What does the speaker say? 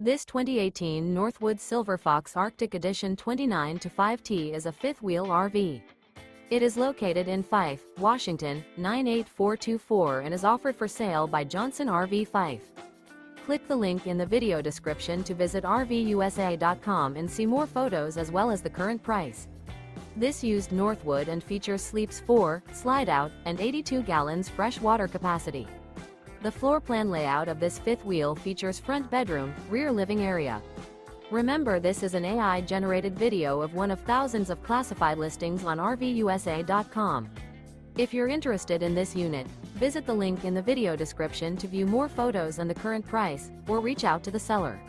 This 2018 Northwood Silver Fox Arctic Edition 29-5T is a fifth-wheel RV. It is located in Fife, Washington, 98424 and is offered for sale by Johnson RV Fife. Click the link in the video description to visit RVUSA.com and see more photos as well as the current price. This used Northwood and features sleeps 4, slide-out, and 82 gallons fresh water capacity. The floor plan layout of this fifth wheel features front bedroom, rear living area. Remember, this is an AI-generated video of one of thousands of classified listings on RVUSA.com. If you're interested in this unit, visit the link in the video description to view more photos and the current price, or reach out to the seller.